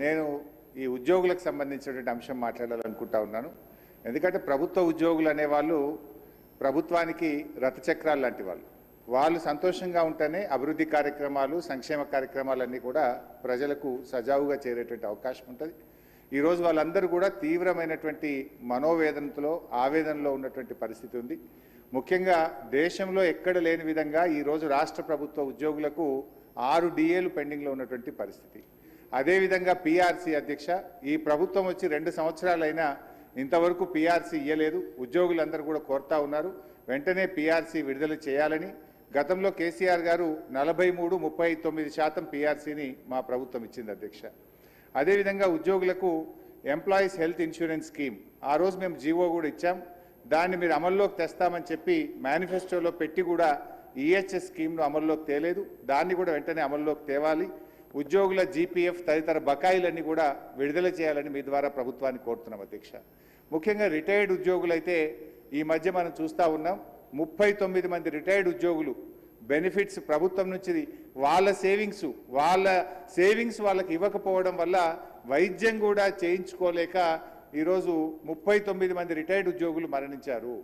నేను ఈ ఉద్యోగులకు సంబంధించినటువంటి అంశం మాట్లాడాలనుకుంటా ఉన్నాను. ఎందుకంటే ప్రభుత్వ ఉద్యోగులు అనేవాళ్ళు ప్రభుత్వానికి రథచక్రాలు లాంటి వాళ్ళు సంతోషంగా ఉంటేనే అభివృద్ధి కార్యక్రమాలు, సంక్షేమ కార్యక్రమాలన్నీ కూడా ప్రజలకు సజావుగా చేరేటువంటి అవకాశం ఉంటుంది. ఈరోజు వాళ్ళందరూ కూడా తీవ్రమైనటువంటి మనోవేదనతో, ఆవేదనలో ఉన్నటువంటి పరిస్థితి ఉంది. ముఖ్యంగా దేశంలో ఎక్కడ లేని విధంగా ఈరోజు రాష్ట్ర ప్రభుత్వ ఉద్యోగులకు 6 డిఏలు పెండింగ్లో ఉన్నటువంటి పరిస్థితి. అదేవిధంగా పీఆర్సీ అధ్యక్ష, ఈ ప్రభుత్వం వచ్చి 2 సంవత్సరాలైనా ఇంతవరకు పీఆర్సీ ఇవ్వలేదు. ఉద్యోగులందరూ కూడా కోరుతా ఉన్నారు వెంటనే పీఆర్సీ విడుదల చేయాలని. గతంలో కేసీఆర్ గారు 43-39% పీఆర్సీని మా ప్రభుత్వం ఇచ్చింది అధ్యక్ష. అదేవిధంగా ఉద్యోగులకు ఎంప్లాయీస్ హెల్త్ ఇన్సూరెన్స్ స్కీమ్ ఆ రోజు మేము జీవో కూడా ఇచ్చాం. దాన్ని మీరు అమల్లోకి తెస్తామని చెప్పి మేనిఫెస్టోలో పెట్టి కూడా ఈహెచ్ఎస్ స్కీమ్ను అమల్లోకి తేలేదు. దాన్ని కూడా వెంటనే అమల్లోకి తేవాలి. ఉద్యోగుల జీపీఎఫ్ తదితర బకాయిలన్నీ కూడా విడుదల చేయాలని మీ ద్వారా ప్రభుత్వాన్ని కోరుతున్నాం అధ్యక్ష. ముఖ్యంగా రిటైర్డ్ ఉద్యోగులైతే ఈ మధ్య మనం చూస్తూ ఉన్నాం 39 మంది రిటైర్డ్ ఉద్యోగులు బెనిఫిట్స్ ప్రభుత్వం నుంచి వాళ్ళ సేవింగ్స్ వాళ్ళకి ఇవ్వకపోవడం వల్ల వైద్యం కూడా చేయించుకోలేక ఈరోజు 39 మంది రిటైర్డ్ ఉద్యోగులు మరణించారు.